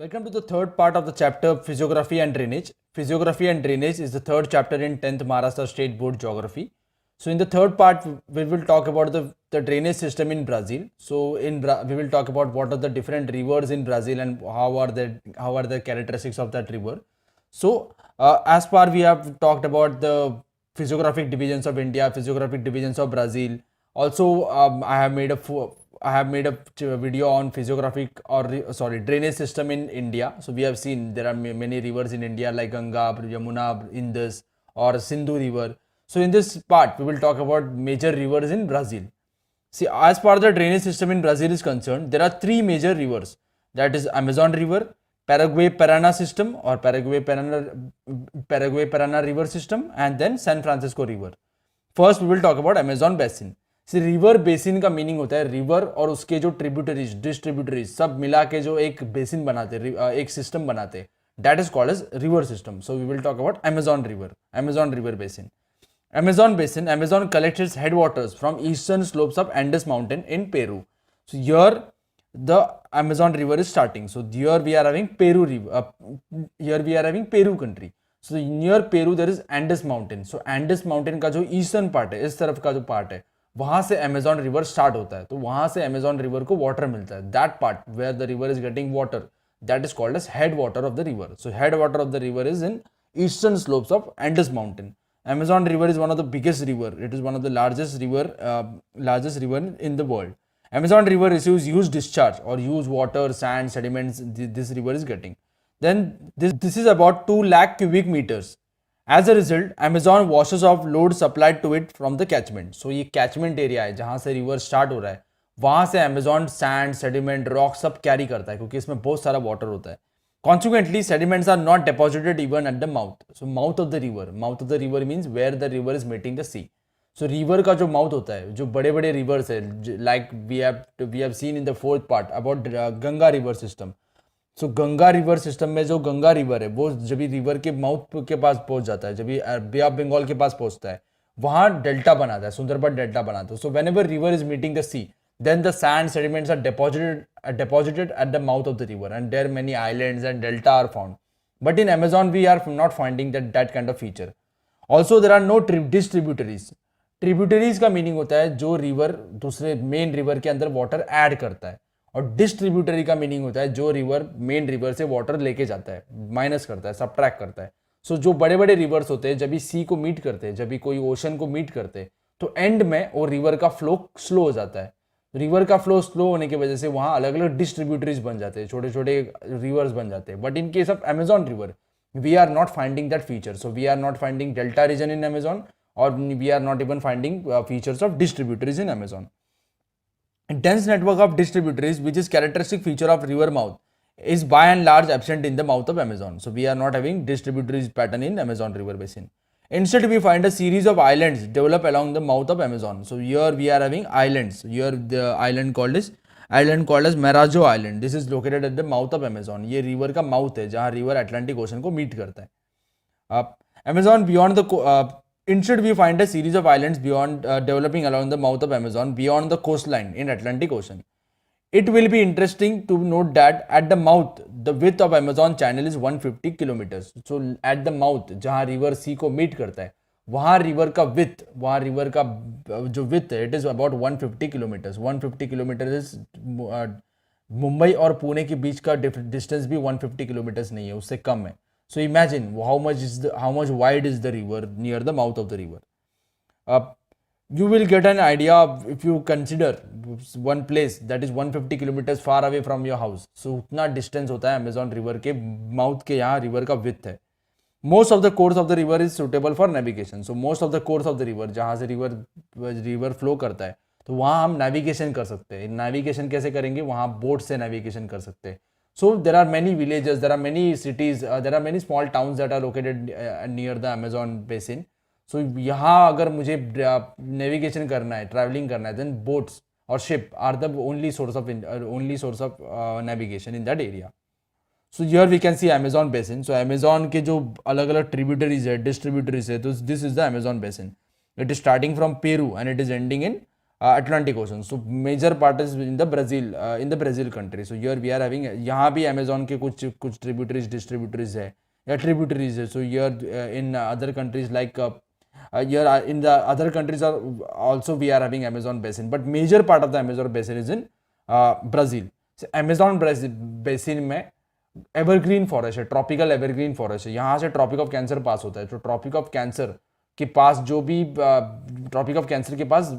Welcome to the third part of the chapter Physiography and Drainage. Physiography and Drainage is the third chapter in 10th Maharashtra State Board Geography. So in the third part, we will talk about the drainage system in Brazil. So we will talk about what are the different rivers in Brazil and how are the characteristics of that river. So as far we have talked about the physiographic divisions of India, physiographic divisions of Brazil. Also, I have made a video on physiographic drainage system in India. So we have seen there are many rivers in India like Ganga, Yamuna, Indus or Sindhu river. So in this part we will talk about major rivers in Brazil. See, as far the drainage system in Brazil is concerned, there are three major rivers. That is Amazon River, Paraguay Parana system or Paraguay Parana river system, and then San Francisco River. First we will talk about Amazon basin. See river basin का meaning होता है river और उसके जो tributaries distributaries सब मिला के जो एक बेसिन बनाते एक सिस्टम बनाते that is called as river system. So we will talk about Amazon river basin. Amazon collects its headwaters from eastern slopes of Andes mountain in Peru. So here the Amazon river is starting. So here we are having Peru river. Here we are having Peru country. So near Peru there is Andes mountain. So Andes mountain का जो eastern part है, इस तरफ का जो part है, वहां से अमेजॉन रिवर स्टार्ट होता है. तो वहां से अमेजॉन रिवर को वाटर मिलता है. That part where the river is getting water, that is called as head water of the river. So head water of the river is in eastern slopes of Andes mountain. Amazon river is one of the biggest river. It is one of the largest river in the world. Amazon river receives huge discharge or huge water, sand, sediments. This river is getting. Then this is about 2 lakh cubic meters. As a result, Amazon washes off load supplied to it from the catchment. So ये catchment area है जहाँ से river start हो रहा है, वहाँ से Amazon sand, sediment, rock सब carry करता है क्योंकि इसमें बहुत सारा water होता है. Consequently, sediments are not deposited even at the mouth. So mouth of the river means where the river is meeting the sea. So river का जो mouth होता है, जो बड़े बड़े rivers है, like we have seen in the fourth part about Ganga river system. So Ganga river system में जो गंगा रिवर है वो जब रिवर के माउथ के पास पहुंच जाता है, जब बे ऑफ बंगाल के पास पहुंचता है, वहां डेल्टा बनाता है, सुंदरबन डेल्टा बनाता है. So whenever river is meeting the sea, then the sand sediments are deposited at the mouth of the river, and there many islands and delta are found. But in Amazon we are not finding that kind of feature. Also there are no distributaries. Tributaries का meaning होता है जो river दूसरे main river के अंदर water add करता है, और डिस्ट्रीब्यूटरी का मीनिंग होता है जो रिवर मेन रिवर से वाटर लेके जाता है, माइनस करता है, सबट्रैक्ट करता है. सो जो बड़े बड़े रिवर्स होते हैं जब भी सी को मीट करते हैं, जब भी कोई ओशन को मीट करते हैं, तो एंड में वो रिवर का फ्लो स्लो हो जाता है. रिवर का फ्लो स्लो होने की वजह से वहां अलग अलग डिस्ट्रीब्यूटरीज बन जाते हैं, छोटे छोटे रिवर्स बन जाते हैं. But in case of Amazon river we are not finding that feature. So we are not finding delta region in Amazon, or we are not even finding features of distributaries in Amazon. A dense network of distributaries, which is characteristic feature of river mouth, is by and large absent in the mouth of Amazon. So we are not having distributaries pattern in Amazon river basin. Instead, we find a series of islands develop along the mouth of Amazon. So here we are having islands. Here the island called as Marajo Island. This is located at the mouth of Amazon. ये river का mouth है जहाँ river Atlantic Ocean को meet करता है. Amazon beyond the Instead, we find a series of islands beyond developing along the mouth of Amazon beyond the coastline in Atlantic Ocean. It will be interesting to note that at the mouth, the width of Amazon channel is 150 kilometers. So at the mouth, जहाँ river sea को meet करता है, वहाँ river का जो width है, it is about 150 kilometers. 150 kilometers is Mumbai और पुणे के बीच का distance भी 150 kilometers नहीं है, उससे कम है. So imagine how much wide is the river near the mouth of the river. You will get an idea if you consider one place that is 150 kilometers far away from your house. So उतना distance होता है Amazon river के mouth के यहाँ river का width है. Most of the course of the river is suitable for navigation. So most of the course of the river जहाँ से river flow करता है, तो वहाँ हम navigation कर सकते हैं. Navigation कैसे करेंगे? वहाँ boat से navigation कर सकते हैं. So there are many villages, there are many cities, there are many small towns that are located near the Amazon basin. So यहाँ अगर मुझे navigation करना है, traveling करना है, then boats or ship are the only source of navigation in that area. So here we can see Amazon basin. So Amazon के जो अलग अलग tributaries है, distributaries है, तो this is the Amazon basin. It is starting from Peru and it is ending in Atlantic Ocean. So major part is in the Brazil country. So here we are having, यहाँ भी Amazon के कुछ distributaries है या tributaries है. So here in other countries like here in the other countries are also we are having Amazon basin, but major part of the Amazon basin is in Brazil. So Amazon basin में evergreen forest है, tropical evergreen forest है. यहाँ से tropic of cancer पास होता है. तो tropic of cancer के पास जो भी ट्रॉपिक ऑफ कैंसर के पास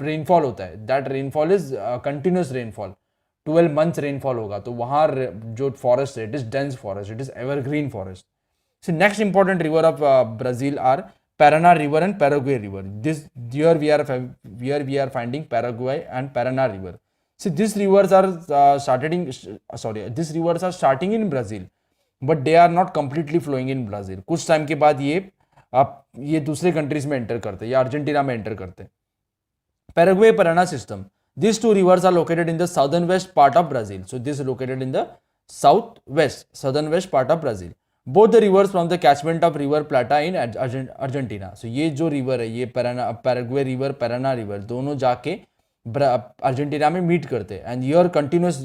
रेनफॉल होता है, that rainfall is continuous rainfall, 12 months rainfall होगा. तो वहाँ जो फॉरेस्ट है, it is dense forest, it is evergreen forest. So next important river of Brazil are Paraná river and Paraguay river. Here we are finding Paraguay and Paraná river. See, these rivers are starting in Brazil, but they are not completely flowing in Brazil. कुछ time के बाद ये दूसरे countries में enter करते हैं या Argentina में एंटर करते हैं. Paraguay Paraná system. These two rivers are located in the southern west part of Brazil. So this is located in the southern west part of Brazil. Both the rivers from the catchment of river Plata in Argentina. So ये जो river है, ये Paraguay river, Paraná river, दोनों जाके Argentina में meet करते हैं. And here continuous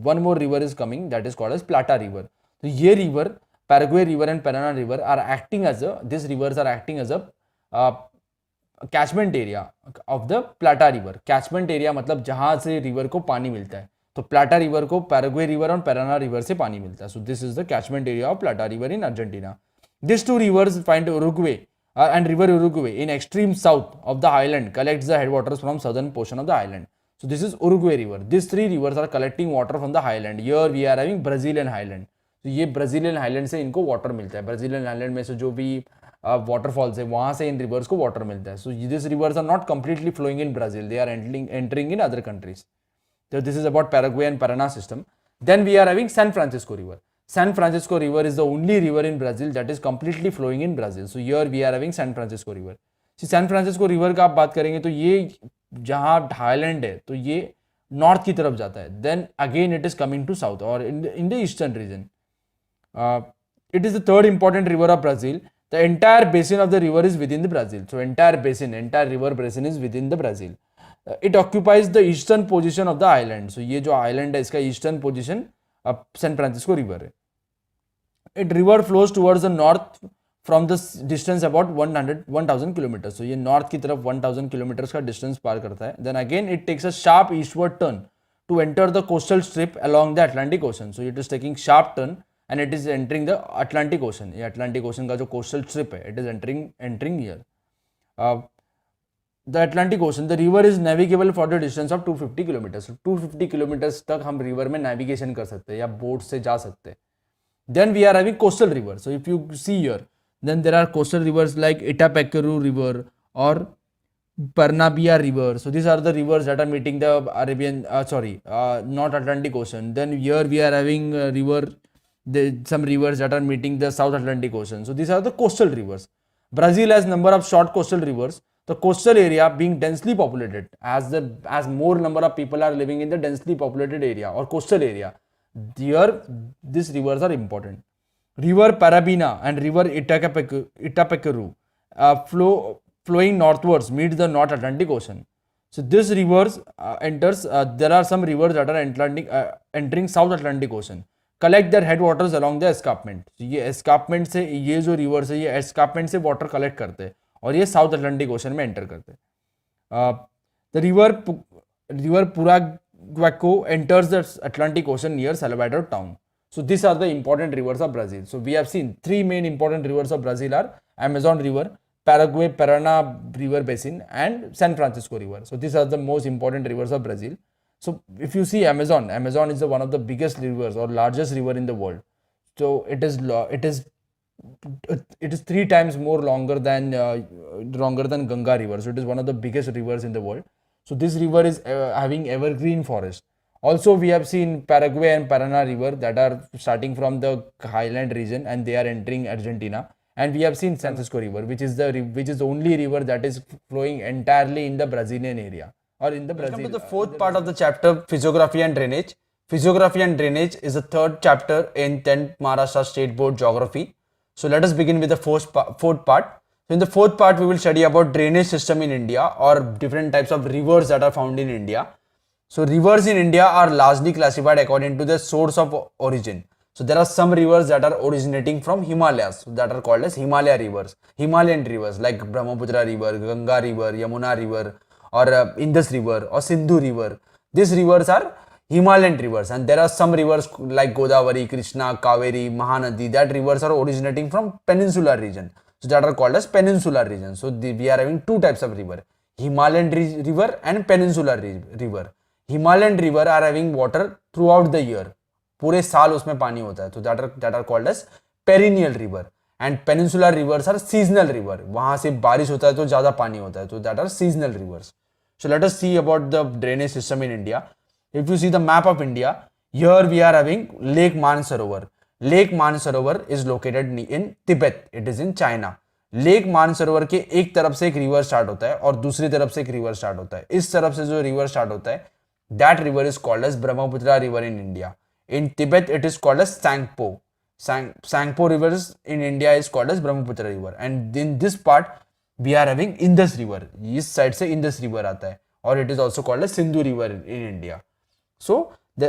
one more river is coming, that is called as Plata river. तो ये river, Paraguay river and Parana river are acting as this rivers are acting as catchment area of the Plata river. Catchment area मतलब जहां से river को पानी मिलता है. तो प्लाटा रिवर को पैराग्वे रिवर और पैराना रिवर से पानी मिलता है. So this is the catchment area of प्लाटा river in Argentina. This two rivers find Uruguay and river Uruguay in extreme south of the island collects the headwaters from southern portion of the island. So this is Uruguay river. These three rivers are collecting water from the highland. Here we are having Brazilian highland. तो ये Brazilian highland से इनको water मिलता है. Brazilian highland में से जो भी waterfalls है, वहाँ से इन rivers को water मिलता है. So these rivers are not completely flowing in Brazil. They are entering in other countries. So this is about Paraguay and Paraná system. Then we are having San Francisco river. San Francisco river is the only river in Brazil that is completely flowing in Brazil. So here we are having San Francisco river. See, San Francisco river का आप बात करेंगे तो ये जहाँ highland है तो ये नॉर्थ की तरफ जाता है. Then again it is coming to south or in the eastern region. It is the third important river of Brazil. The entire basin of the river is within the Brazil. So entire river basin is within the Brazil. It occupies the eastern position of the island. So ये जो island है इसका eastern position San Francisco river है. It river flows towards the north from the distance about 1000 kilometers. So ये north की तरफ 1000 kilometers का distance पार करता है. Then again it takes a sharp eastward turn to enter the coastal strip along the Atlantic Ocean. So it is taking sharp turn and it is entering the Atlantic Ocean. ये Atlantic Ocean का जो coastal strip है, it is entering here. The Atlantic Ocean, the river is navigable for the distance of 250 kilometers. So 250 kilometers तक हम river में navigation कर सकते हैं या boat से जा सकते हैं. Then we are having coastal rivers. So if you see here, then there are coastal rivers like Itapecuru river or Parnaíba river. So these are the rivers that are meeting the not Atlantic Ocean. Then here we are having some rivers that are meeting the South Atlantic Ocean. So these are the coastal rivers. Brazil has number of short coastal rivers. The coastal area being densely populated, as more number of people are living in the densely populated area or coastal area. Here, these rivers are important. River Parabina and River Itapecuru flowing northwards meet the North Atlantic Ocean. So these rivers there are some rivers that are entering South Atlantic Ocean. Collect their headwaters along the escarpment. So ये escarpment से ये जो rivers है ये escarpment से water collect करते हैं और ये साउथ अटलांटिक ओशन में एंटर करते हैं. The river Paraguacu enters the Atlantic ocean near Salvador town. So this are the important rivers of Brazil. So we have seen three main important rivers of Brazil are Amazon river, Paraguay Paraná river basin and San Francisco river. So these are the most important rivers of Brazil. So if you see Amazon is one of the biggest rivers or largest river in the world. So it is 3 times more longer than Ganga river. So it is one of the biggest rivers in the world. So this river is having evergreen forest. Also we have seen Paraguay and Paraná river that are starting from the highland region and they are entering Argentina. And we have seen San Francisco river, which is the only river that is flowing entirely in the Brazilian area or in the Brazil. Welcome to the fourth part of the chapter, physiography and drainage. Physiography and drainage is the third chapter in 10th Maharashtra State Board Geography. So let us begin with the fourth part. So in the fourth part, we will study about drainage system in India or different types of rivers that are found in India. So rivers in India are largely classified according to the source of origin. So there are some rivers that are originating from Himalayas that are called as Himalaya rivers, Himalayan rivers like Brahmaputra river, Ganga river, Yamuna river, or Indus river or Sindhu river. These rivers are Himalayan rivers, and there are some rivers like Godavari, Krishna, Kaveri, Mahanadi. That rivers are originating from peninsular region. So that are called as peninsular region. So we are having two types of river: Himalayan river and peninsular river. Himalayan river are having water throughout the year. पूरे साल उसमें पानी होता है. तो that are called as perennial river. And peninsular rivers are seasonal river. वहां से बारिश होता है तो ज्यादा पानी होता है. तो that are seasonal rivers. So let us see about the drainage system in India. If you see the map of India, here we are having Lake Mansarovar. Lake Mansarovar is located in Tibet. It is in China. Lake Mansarovar के एक तरफ से एक river start होता है और दूसरी तरफ से एक रिवर स्टार्ट होता है. इस तरफ से जो रिवर स्टार्ट होता है, that river is called as Brahmaputra river in India. In Tibet it is called as Tsangpo. Tsangpo river in India is called as Brahmaputra river. And in this part we are having Indus river. इस side से Indus river आता है और it is also called as Sindhu river in India. So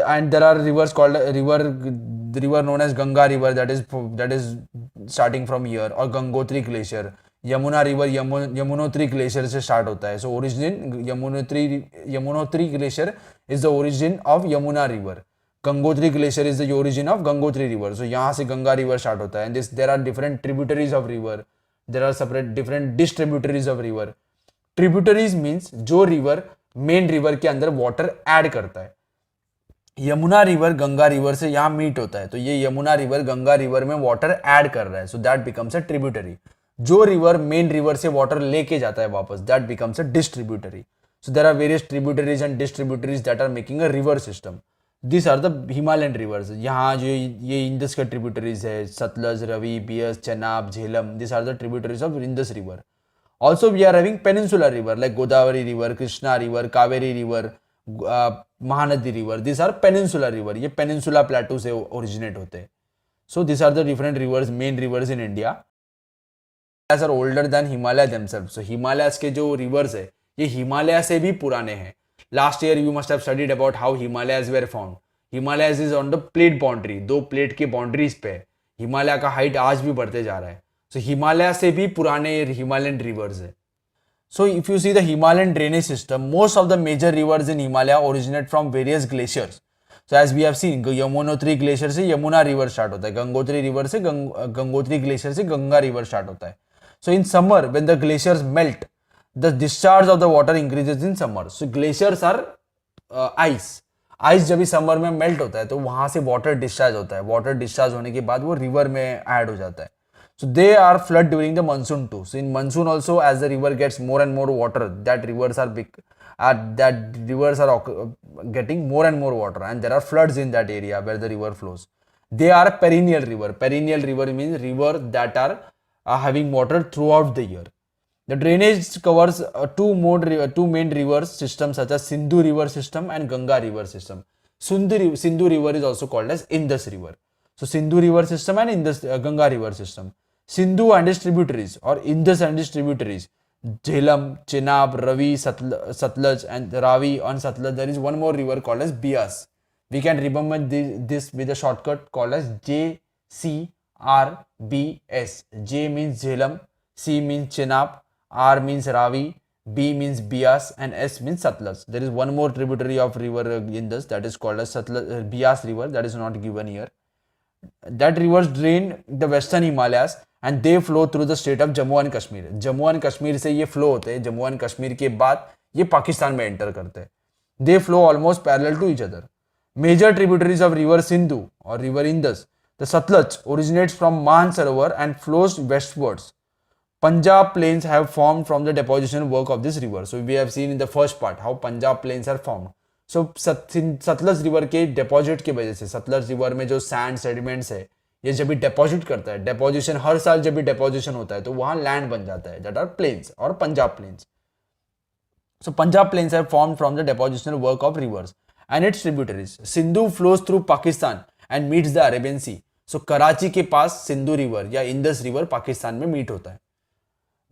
and there are rivers called river known as Ganga river that is starting from here, or Gangotri glacier. Yamuna river Yamunotri glacier से start होता है. So origin Yamunotri glacier is the origin of Yamuna river. Gangotri glacier is the origin of Gangotri river. So यहाँ से Ganga river start होता है. And there are different tributaries of river. There are separate different distributaries of river. Tributaries means जो river main river के अंदर water add करता है. Yamuna river Ganga river से यहाँ मीट होता है, तो ये यमुना रिवर गंगा रिवर में वाटर ऐड कर रहा है. So that becomes a tributary. जो रिवर मेन रिवर से वाटर लेके जाता है वापस, that becomes a distributary. So there are various tributaries and distributaries that are making a river system. This are the Himalayan rivers. यहाँ जो ये Indus का ट्रिब्यूटरीज है, Sutlej, Ravi, Beas, Chenab, Jhelum. This are the tributaries of Indus river. Also we are having peninsular river like Godavari river, Krishna river, Kaveri river, Mahanadi river. This are peninsular river. ये peninsula plateau से originate होते हैं. So this are the different rivers, main rivers in India. Are older than Himalaya themselves. So Himalayas के जो reverse है ये हिमालय से भी पुराने हैं. Last year you must have studied about how Himalayas were found. Himalayas is on the plate boundary. दो plate के बाउंड्रीज पे है. हिमालय का हाइट आज भी बढ़ते जा रहा है. सो हिमालय से भी पुराने हिमालयन रिवर्स है. So if you see the Himalayan drainage system, most of the major rivers in Himalaya originate from various glaciers. So as we have seen, Yamunotri glacier से यमुना river start होता है, गंगोत्री river से Gangotri glacier से Ganga river start होता है. So in summer when the glaciers melt, the discharge of the water increases in summer. So glaciers are ice. Ice जब भी summer में मेल्ट होता है तो वहां से वाटर डिस्चार्ज होता है. वाटर डिस्चार्ज होने के बाद वो रिवर में ऐड हो जाता है. So they are flood during the monsoon too. So in monsoon also, as the river gets more and more water, that rivers are getting more and more water, and there are floods in that area where the river flows. They are a perennial river. Perennial river means river that are having water throughout the year. The drainage covers two main river systems such as Sindhu river system and Ganga river system. Sindhu river is also called as Indus river. So Sindhu river system and Indus Ganga river system. Sindhu and its tributaries, or Indus and its tributaries, Jhelum, Chenab, Ravi, Satluj, and Ravi on Satluj. There is one more river called as Bias. We can remember this with a shortcut called as JCRBS. J means Jhelum, C means Chenab, R means Ravi, B means Bias, and S means Satluj. There is one more tributary of river Indus that is called as Bias river, that is not given here. That rivers drain the western Himalayas and they flow through the state of Jammu and Kashmir. Jammu and Kashmir से ये flow होते हैं. Jammu and Kashmir के बाद ये पाकिस्तान में enter करते हैं. They flow almost parallel to each other. Major tributaries of river Sindhu or river Indus. The Satluj originates from Mansarovar and flows westwards. Punjab plains have formed from the deposition work of this river. So we have seen in the first part how Punjab plains are formed. So Sutlej river के deposit की वजह से, Sutlej river में जो sand sediments है ये जब भी डिपॉजिट करता है, डिपॉजिशन हर साल जब भी डिपॉजिशन होता है तो वहां लैंड बन जाता है, दैट आर प्लेन्स और Punjab plains. So Punjab plains have formed from the depositional work of rivers and its tributaries. Sindhu flows through Pakistan and meets the Arabian sea. So Karachi के पास सिंधु रिवर या इंदस रिवर पाकिस्तान में मीट होता है.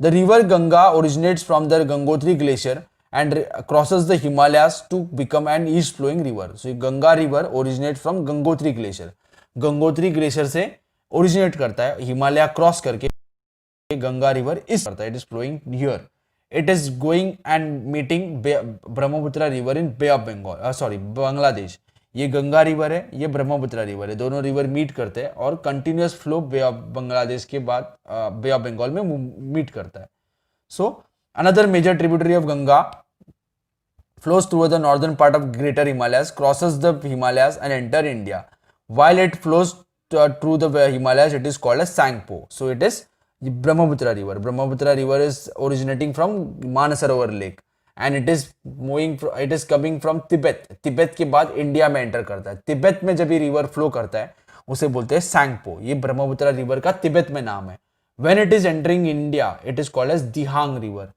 The river Ganga originates from the Gangotri glacier and crosses the Himalayas to become an east flowing river. So Ganga river originates from Gangotri glacier. Gangotri glacier से originate करता है, Himalaya cross करके Ganga river इस करता है, it is flowing here. It is going and meeting Brahmaputra river in bay of Bengal, sorry Bangladesh. ये Ganga river है, ये ब्रह्मपुत्र रिवर है, दोनों रिवर मीट करते हैं और continuous flow bay of Bangladesh के बाद बे ऑफ बंगाल में मीट करता है. So another major tributary of Ganga flows through the northern part of Greater Himalayas, crosses the Himalayas and enter India. While it flows through the Himalayas, it is called as Sangpo. So it is the Brahmaputra river. Brahmaputra river is originating from Manasarovar lake and it is it is coming from Tibet. Tibet के बाद India में enter करता है. तिब्बत में जब ये river flow करता है उसे बोलते हैं सैंगपो. ये ब्रह्मपुत्र रिवर का तिब्बत में नाम है. When it is entering India, it is called as Dihang river.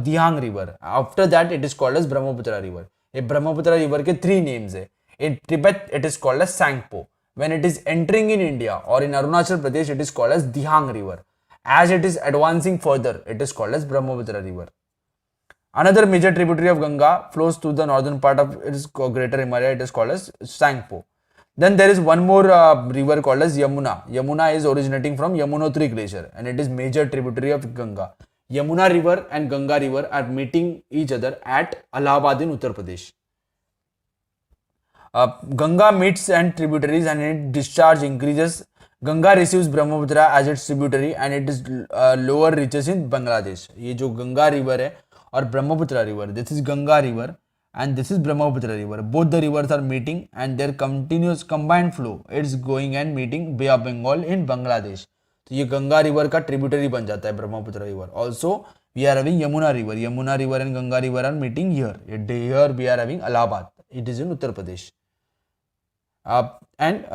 Dihang river. After that, it is called as Brahmaputra river. ये ब्रह्मपुत्र रिवर के 3 names है. In Tibet, it is called as Sangpo. When it is entering in India or in Arunachal Pradesh, it is called as Dihang river. As it is advancing further, it is called as Brahmaputra river. Another major tributary of Ganga flows through the northern part of its Greater Himalaya. It is called as Sangpo. Then there is one more river called as Yamuna. Yamuna is originating from Yamunotri glacier and it is major tributary of Ganga. Yamuna river and Ganga river are meeting each other at Allahabad in Uttar Pradesh. Ganga meets and tributaries and its discharge increases. Ganga receives Brahmaputra as its tributary and it is lower reaches in Bangladesh. ये जो Ganga river है और Brahmaputra river, this is Ganga river and this is Brahmaputra river. Both the rivers are meeting and their continuous combined flow it's going and meeting Bay of Bengal in Bangladesh. तो ये Ganga river का tributary बन जाता है Brahmaputra river. Also we are having Yamuna river. Yamuna river and Ganga river are meeting here. Here we are having Allahabad. It is in Uttar Pradesh. And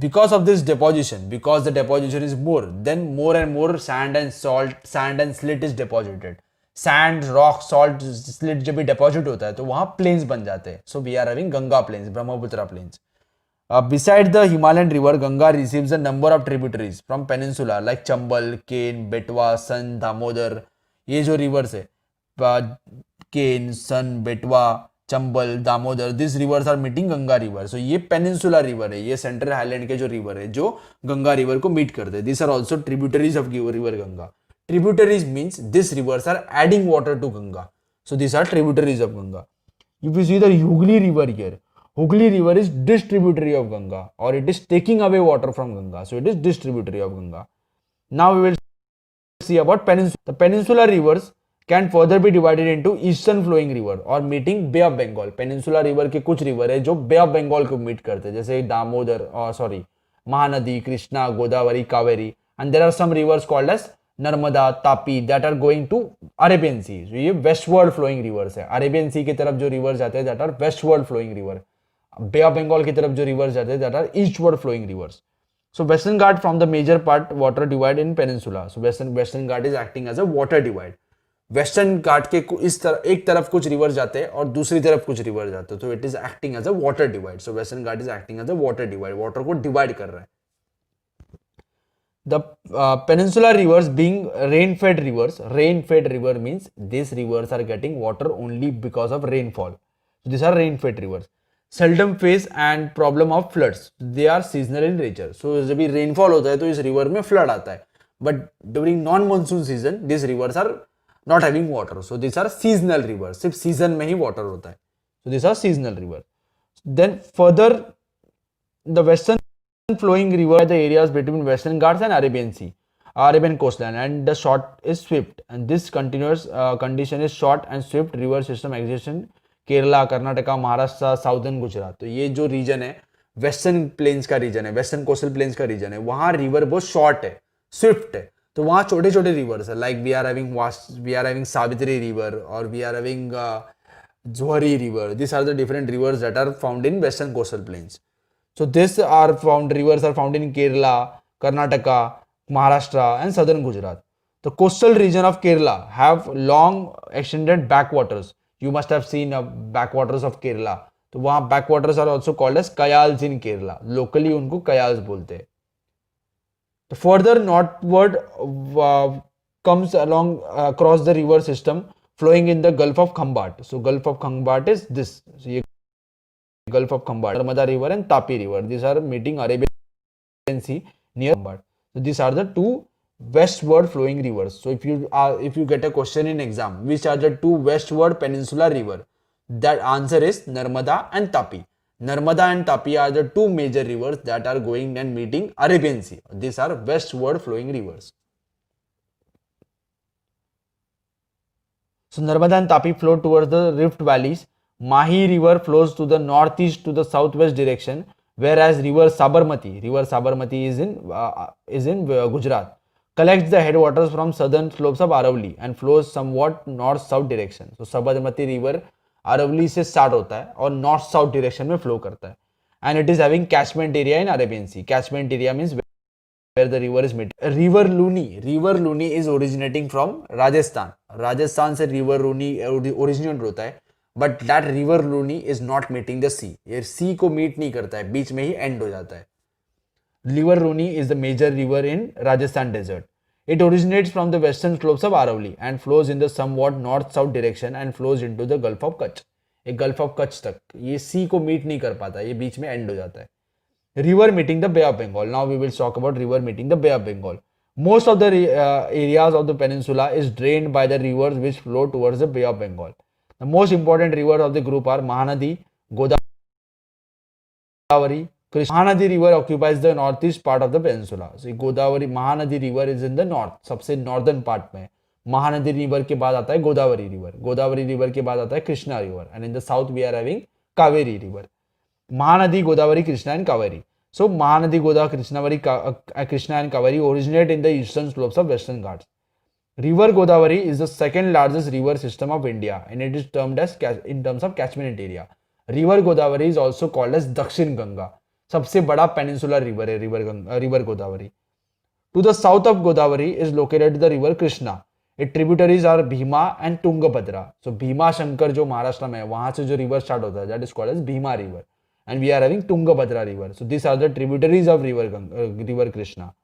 because of this deposition, because the deposition is more, then more and more sand and slit is deposited. Sand, rock, salt, slit जब भी deposit होता है तो वहाँ plains बन जाते हैं. So we are having Ganga plains, Brahmaputra plains. Beside the Himalayan river, Ganga receives a number of tributaries from peninsula like Chambal, Ken, Betwa, Son, Damodar. ये जो rivers है, Ken, Son, Betwa, Chambal, Damodar, these rivers are meeting Ganga river. So ये peninsula river है, ये central highland के जो river है जो गंगा river को meet करते हैं. These are also tributaries of river Ganga. Tributaries means these rivers are adding water to Ganga. So these are tributaries of Ganga. If you see the Hooghly river here, Hooghly river is distributary of Ganga or it is taking away water from Ganga. So it is distributary of Ganga. Now we will see about peninsula. The peninsular rivers can further be divided into eastern flowing river or meeting Bay of Bengal. Peninsula river के कुछ river है जो Bay of Bengal को meet करते हैं जैसे Damodar Mahanadi, Krishna, Godavari, Kaveri. And there are some rivers called as Narmada, Tapi that are going to Arabian Sea. So ये westward flowing rivers है. Arabian Sea की तरफ जो rivers जाते हैं that are westward flowing river. Bay of Bengal की तरफ जो rivers जाते हैं that are eastward flowing rivers. So Western Ghat from the major part water divide in peninsula. So Western Ghat is acting as a water divide. Western Ghat के इस तरफ एक तरफ कुछ rivers जाते हैं और दूसरी तरफ कुछ rivers जाते हैं. So it is acting as a water divide. So Western Ghat is acting as a water divide. Water को divide कर रहा है. The peninsular rivers being rain-fed rivers. Rain-fed river means these rivers are getting water only because of rainfall. So these are rain-fed rivers. Seldom face and problem of floods. They are seasonal in nature. So जब भी rainfall होता है तो इस river में flood आता है. But during non-monsoon season, these rivers are not having water. So these are seasonal rivers. सिर्फ season में ही water होता है. So these are seasonal rivers. Then further, the western flowing river are the areas between Western Ghats and Arabian Sea, Arabian coastline, and the short is swift. And this continuous condition is short and swift river system exists in Kerala, Karnataka, Maharashtra, southern Gujarat. तो ये जो reason है western planes का reason है, western coastal planes का reason है, वहां river बहुत शॉर्ट है, स्विफ्ट है. तो वहां छोटे छोटे रिवर्स है like we are having Savitri river और we are having Johri river. This are the different rivers that are found in western coastal plains. So rivers are found in Kerala, Karnataka, Maharashtra and southern Gujarat. The coastal region of Kerala have long extended backwaters. You must have seen backwaters of Kerala. तो वहाँ backwaters are also called as kayals in Kerala. Locally उनको kayals बोलते हैं. The further northward comes along across the river system flowing in the Gulf of Khambat. So Gulf of Khambat is this. So ये Gulf of Khambat, Narmada River and Tapi River. These are meeting Arabian Sea near Khambat. So these are the two westward flowing rivers. So if you get a question in exam, which are the two westward peninsular river? That answer is Narmada and Tapi. Narmada and Tapi are the two major rivers that are going and meeting Arabian Sea. These are westward flowing rivers. So Narmada and Tapi flow towards the rift valleys. Mahi river flows to the northeast to the southwest direction, whereas river Sabarmati is in Gujarat, collects the headwaters from southern slopes of Aravali and flows somewhat north-south direction. So Sabarmati river Aravali से start होता है और north south direction में flow करता है, and it is having catchment area in Arabian sea. Catchment area means where the river is meeting. River Luni is originating from Rajasthan से river Luni originate होता है, but that river Luni is not meeting the sea. ये sea को meet नहीं करता है, बीच में ही end हो जाता है. River Luni is the major river in Rajasthan desert. It originates from the western slopes of Aravali and flows in the somewhat north-south direction and flows into the Gulf of Kutch. ये Gulf of Kutch तक ये sea को meet नहीं कर पाता, ये बीच में end हो जाता है. River meeting the Bay of Bengal. Now we will talk about river meeting the Bay of Bengal. Most of the areas of the peninsula is drained by the rivers which flow towards the Bay of Bengal. The most important rivers of the group are Mahanadi, Godavari, Krishna. Mahanadi river occupies the northeast part of the peninsula. So Mahanadi river is in the north, सबसे northern part में. Mahanadi river के बाद आता है Godavari river. Godavari river के बाद आता है Krishna river. And in the south we are having Kaveri river. Mahanadi, Godavari, Krishna and Kaveri. So Mahanadi, Godavari, Krishna and Kaveri originate in the eastern slopes of Western Ghats. River Godavari is the second largest river system of India and it is termed as in terms of catchment area. River Godavari is also called as Dakshin Ganga. सबसे बड़ा peninsular river है river Godavari. To the south of Godavari is located the river Krishna. Its tributaries are Bhima and Tungabhadra. So Bhima Shankar जो महाराष्ट्र में है वहां से जो river start होता है that is called as Bhima river. And we are having Tungabhadra river. So these are the tributaries of river Krishna.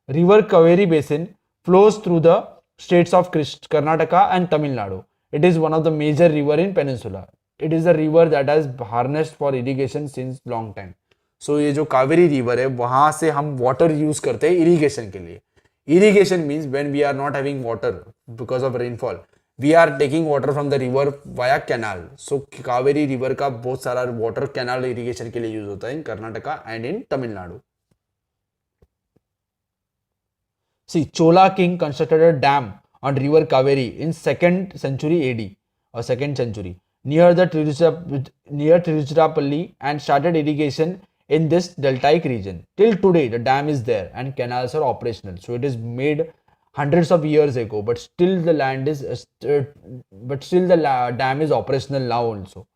River Kaveri basin flows through the states of Karnataka and Tamil Nadu. It is one of the major river in peninsula. It is a river that has harnessed for irrigation since long time. So ये जो Kaveri river है वहां से हम water use करते हैं irrigation के लिए. Irrigation means when we are not having water because of rainfall, we are taking water from the river via canal. So Kaveri river का बहुत सारा water canal irrigation के लिए use होता है in Karnataka and in Tamil Nadu. See, Chola king constructed a dam on river Kaveri in 2nd century AD or 2nd century near Tiruchirappalli and started irrigation in this deltaic region. Till today, the dam is there and canals are operational. So it is made hundreds of years ago, but still the dam is operational now also.